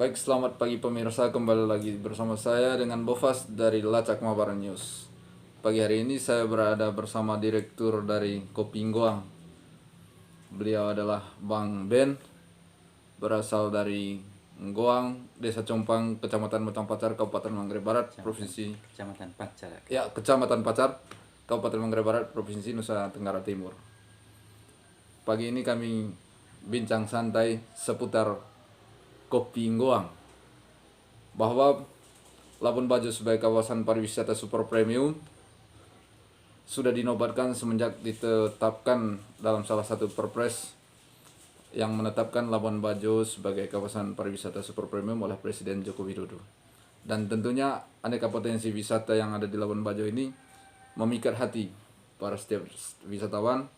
Baik, selamat pagi pemirsa, kembali lagi bersama saya dengan Bovas dari Lacak Mabar News. Pagi hari ini saya berada bersama Direktur dari Kopi Nggoang. Beliau adalah Bang Ben, berasal dari Nggoang, Desa Compang, Kecamatan Mutang Pacar, Kabupaten Manggarai Barat, Provinsi Kecamatan Pacar. Kecamatan Pacar, Kabupaten Manggarai Barat, Provinsi Nusa Tenggara Timur. Pagi ini kami bincang santai seputar Kopi Nggoang, bahwa Labuan Bajo sebagai kawasan pariwisata super premium sudah dinobatkan semenjak ditetapkan dalam salah satu perpres yang menetapkan Labuan Bajo sebagai kawasan pariwisata super premium oleh Presiden Joko Widodo. Dan tentunya aneka potensi wisata yang ada di Labuan Bajo ini memikat hati para setiap wisatawan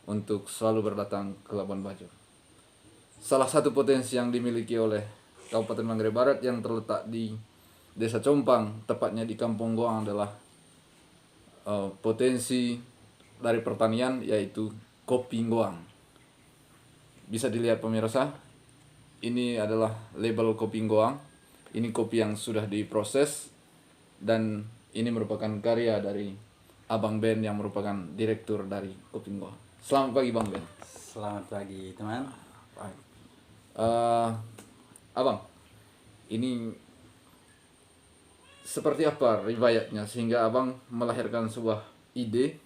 untuk selalu berdatang ke Labuan Bajo. Salah satu potensi yang dimiliki oleh Kabupaten Manggarai Barat yang terletak di Desa Compang, tepatnya di Kampung Goang, adalah potensi dari pertanian, yaitu kopi Goang. Bisa dilihat pemirsa, ini adalah label kopi Goang. Ini kopi yang sudah diproses dan ini merupakan karya dari Abang Ben yang merupakan direktur dari Kopi Goang. Selamat pagi Bang Ben. Selamat pagi teman. Abang, ini seperti apa riwayatnya sehingga abang melahirkan sebuah ide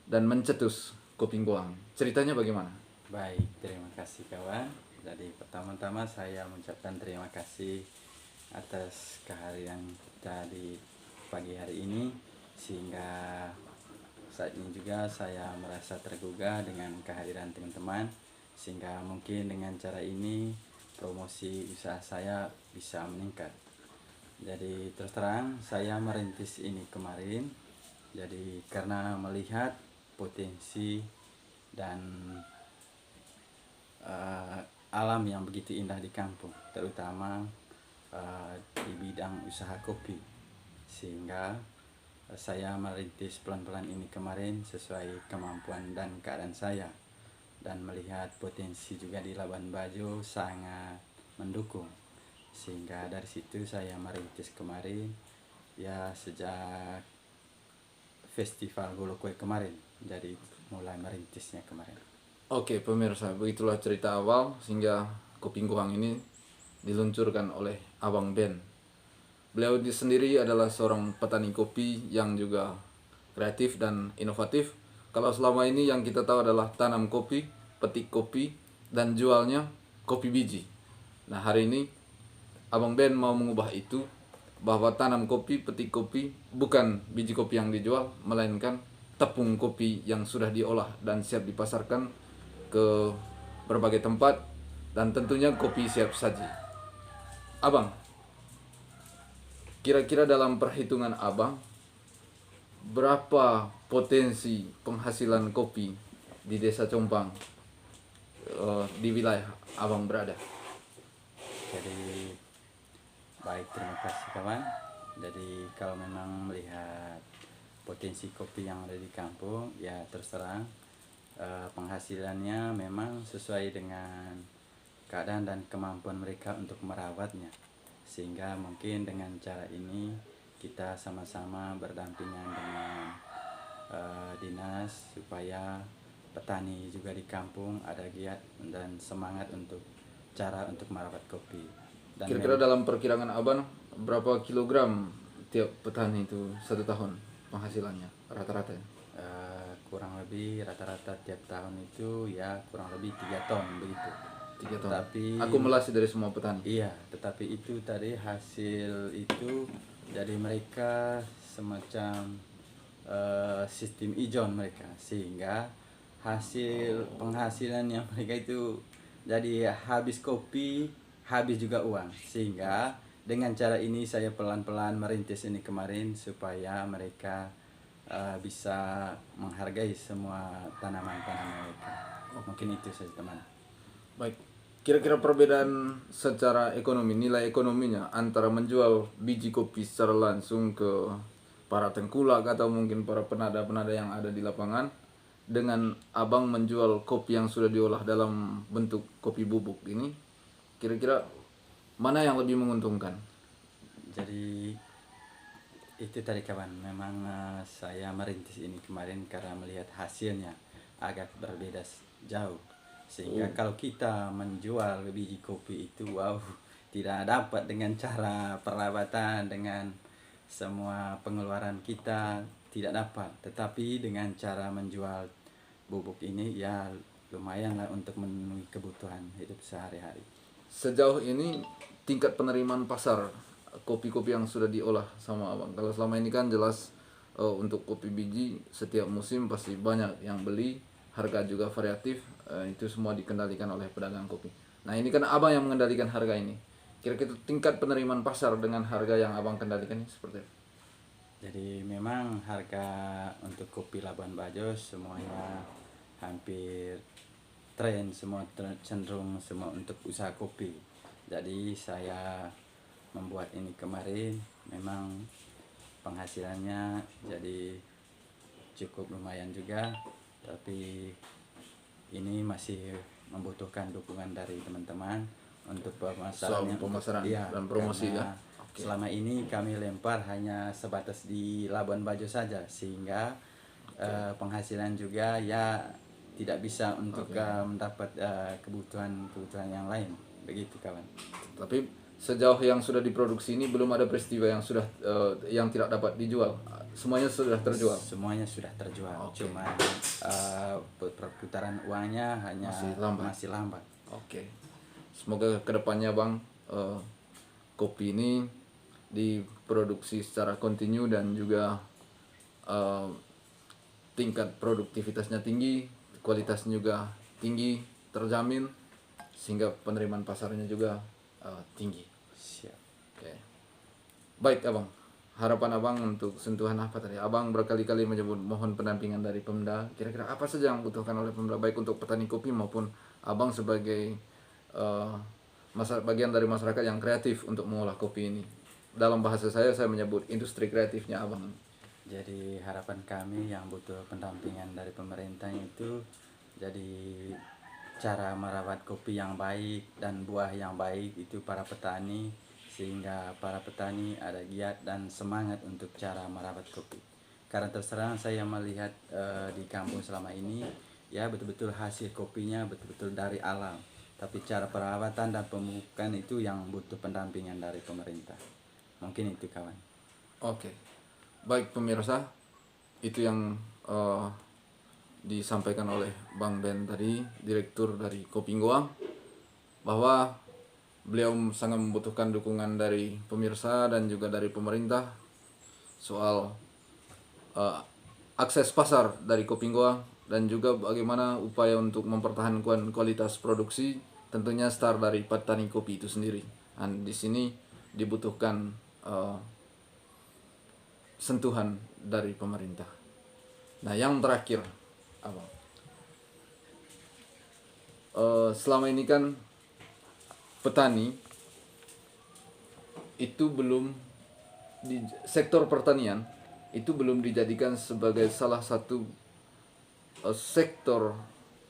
dan mencetus Kopi Goang? Ceritanya bagaimana? Baik, terima kasih kawan. Jadi pertama-tama saya mengucapkan terima kasih atas kehadiran kita di pagi hari ini, sehingga saat ini juga saya merasa tergugah dengan kehadiran teman-teman, sehingga mungkin dengan cara ini promosi usaha saya bisa meningkat. Jadi terus terang saya merintis ini kemarin, jadi karena melihat potensi dan alam yang begitu indah di kampung, terutama di bidang usaha kopi, sehingga saya merintis pelan-pelan ini kemarin sesuai kemampuan dan keadaan saya, dan melihat potensi juga di Labuan Bajo sangat mendukung, sehingga dari situ saya merintis kemarin ya sejak festival Hulu Kue kemarin, jadi mulai merintisnya kemarin. Oke pemirsa, begitulah cerita awal sehingga Kopi Goang ini diluncurkan oleh Abang Ben. Beliau sendiri adalah seorang petani kopi yang juga kreatif dan inovatif. Kalau selama ini yang kita tahu adalah tanam kopi, petik kopi, dan jualnya kopi biji. Nah hari ini Abang Ben mau mengubah itu, bahwa tanam kopi, petik kopi, bukan biji kopi yang dijual, melainkan tepung kopi yang sudah diolah dan siap dipasarkan ke berbagai tempat, dan tentunya kopi siap saji. Abang, kira-kira dalam perhitungan abang, berapa potensi penghasilan kopi di Desa Compang, di wilayah abang berada? Jadi baik, terima kasih kawan. Jadi kalau memang melihat potensi kopi yang ada di kampung, ya terus terang penghasilannya memang sesuai dengan keadaan dan kemampuan mereka untuk merawatnya, sehingga mungkin dengan cara ini kita sama-sama berdampingan dengan dinas, supaya petani juga di kampung ada giat dan semangat untuk cara untuk merawat kopi. Dan Kira-kira dalam perkiraan abang, berapa kilogram tiap petani itu satu tahun penghasilannya rata-rata? kurang lebih rata-rata tiap tahun itu ya kurang lebih 3 ton begitu. 3 ton. Tapi Akumulasi dari semua petani. iya, tetapi itu tadi hasil itu jadi mereka semacam sistem ijon mereka, sehingga hasil penghasilannya mereka itu jadi habis kopi, habis juga uang, sehingga dengan cara ini saya pelan-pelan merintis ini kemarin supaya mereka bisa menghargai semua tanaman-tanaman mereka. Mungkin itu saja teman. Baik, kira-kira perbedaan secara ekonomi, nilai ekonominya antara menjual biji kopi secara langsung ke para tengkulak atau mungkin para penada-penada yang ada di lapangan, dengan abang menjual kopi yang sudah diolah dalam bentuk kopi bubuk ini, kira-kira mana yang lebih menguntungkan? Jadi itu tadi kawan, memang saya merintis ini kemarin karena melihat hasilnya agak berbeda jauh, sehingga kalau kita menjual biji kopi itu wow, tidak dapat dengan cara perawatan, dengan semua pengeluaran kita tidak dapat, tetapi dengan cara menjual bubuk ini ya lumayan lah untuk memenuhi kebutuhan hidup sehari-hari. Sejauh ini tingkat penerimaan pasar kopi-kopi yang sudah diolah sama abang. Kalau selama ini kan jelas untuk kopi biji setiap musim pasti banyak yang beli, harga juga variatif, itu semua dikendalikan oleh pedagang kopi. Nah ini kan abang yang mengendalikan harga ini. Kira-kira tingkat penerimaan pasar dengan harga yang abang kendalikan ini seperti apa? Jadi memang harga untuk kopi Labuan Bajo semuanya hampir tren, semua cenderung semua untuk usaha kopi. Jadi saya membuat ini kemarin memang penghasilannya jadi cukup lumayan juga, tapi ini masih membutuhkan dukungan dari teman-teman untuk Soal pemasaran pemasaran iya, dan promosi karena ya. Oke. selama ini kami lempar hanya sebatas di Labuan Bajo saja, sehingga penghasilan juga ya tidak bisa untuk mendapat kebutuhan yang lain, begitu kawan. Tapi sejauh yang sudah diproduksi ini belum ada peristiwa yang sudah yang tidak dapat dijual. Semuanya sudah terjual. Semuanya sudah terjual, Oke. cuma perputaran uangnya hanya masih lambat. Oke. Semoga kedepannya bang kopi ini diproduksi secara kontinu dan juga eh, tingkat produktivitasnya tinggi, kualitasnya juga tinggi, terjamin, sehingga penerimaan pasarnya juga tinggi. Siap. Oke. Baik abang, harapan abang untuk sentuhan apa tadi? Abang berkali-kali menyebut mohon pendampingan dari Pemda. Kira-kira apa saja yang dibutuhkan oleh Pemda baik untuk petani kopi maupun abang sebagai bagian dari masyarakat yang kreatif untuk mengolah kopi ini. Dalam bahasa saya menyebut industri kreatifnya abang. Jadi harapan kami yang butuh pendampingan dari pemerintah itu jadi cara merawat kopi yang baik dan buah yang baik itu para petani, sehingga para petani ada giat dan semangat untuk cara merawat kopi. Karena terserang saya melihat di kampung selama ini ya betul-betul hasil kopinya betul-betul dari alam, tapi cara perawatan dan pemupukan itu yang butuh pendampingan dari pemerintah. Mungkin itu kawan. Oke. Baik pemirsa, itu yang disampaikan oleh Bang Ben tadi, Direktur dari Kopi Goang, bahwa beliau sangat membutuhkan dukungan dari pemirsa dan juga dari pemerintah soal akses pasar dari Kopi Goang dan juga bagaimana upaya untuk mempertahankan kualitas produksi, tentunya start dari petani kopi itu sendiri. Dan di sini dibutuhkan sentuhan dari pemerintah. Nah, yang terakhir, apa? Selama ini kan petani itu belum di sektor pertanian itu belum dijadikan sebagai salah satu sektor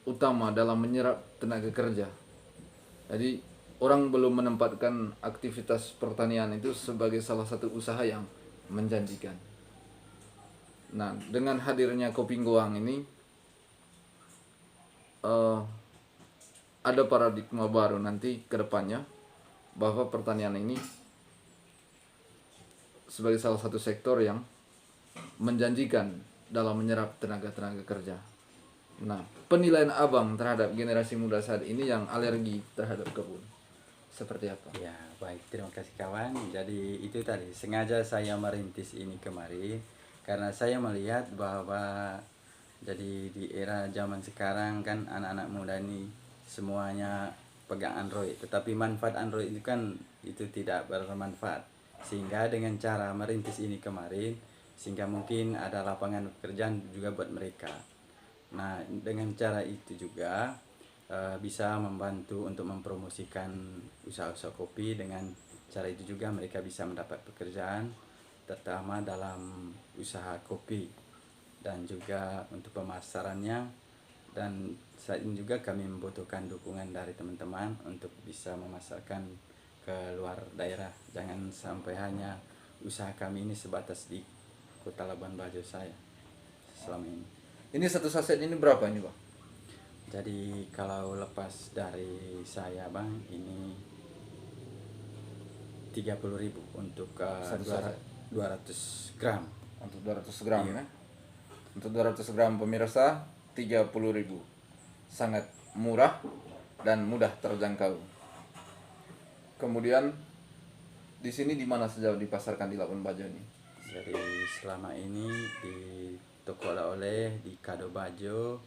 utama dalam menyerap tenaga kerja. Jadi orang belum menempatkan aktivitas pertanian itu sebagai salah satu usaha yang menjanjikan. Nah, dengan hadirnya Kopi Goang ini ada paradigma baru nanti ke depannya bahwa pertanian ini sebagai salah satu sektor yang menjanjikan dalam menyerap tenaga kerja. Nah, penilaian abang terhadap generasi muda saat ini yang alergi terhadap kebun seperti apa? Ya, baik. Terima kasih kawan. Jadi itu tadi, sengaja saya merintis ini kemarin karena saya melihat bahwa jadi di era zaman sekarang kan anak-anak muda ini semuanya pegang Android, tetapi manfaat Android itu kan itu tidak bermanfaat. Sehingga dengan cara merintis ini kemarin, sehingga mungkin ada lapangan pekerjaan juga buat mereka. Nah, dengan cara itu juga bisa membantu untuk mempromosikan usaha-usaha kopi. Dengan cara itu juga mereka bisa mendapat pekerjaan, terutama dalam usaha kopi dan juga untuk pemasarannya. Dan saat ini juga kami membutuhkan dukungan dari teman-teman untuk bisa memasarkan ke luar daerah. Jangan sampai hanya usaha kami ini sebatas di Kota Labuan Bajo saya selama ini. Ini satu saset ini berapa ini Bang? Jadi kalau lepas dari saya Bang, ini 30.000 untuk Satu saset. 200 gram. Untuk 200 gram Iya. ya. Untuk 200 gram pemirsa 30.000. Sangat murah dan mudah terjangkau. Kemudian di sini di mana saja dipasarkan di Labuan Bajo ini? Jadi selama ini di toko oleh-oleh di Kado Bajo,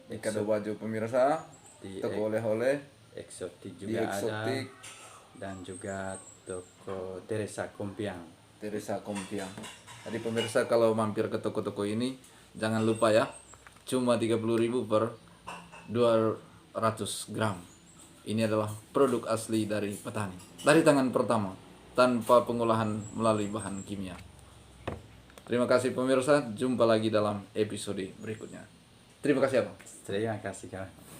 Di Kado Bajo pemirsa, di toko oleh-oleh, Eksotik di juga Eksotik, ada, dan juga toko Teresa Kompiang. Teresa Kompiang. Jadi pemirsa kalau mampir ke toko-toko ini jangan lupa ya, cuma 30.000 per 200 gram. Ini adalah produk asli dari petani, dari tangan pertama, tanpa pengolahan melalui bahan kimia. Terima kasih pemirsa, jumpa lagi dalam episode berikutnya. Terima kasih Abang. Terima kasih kawan.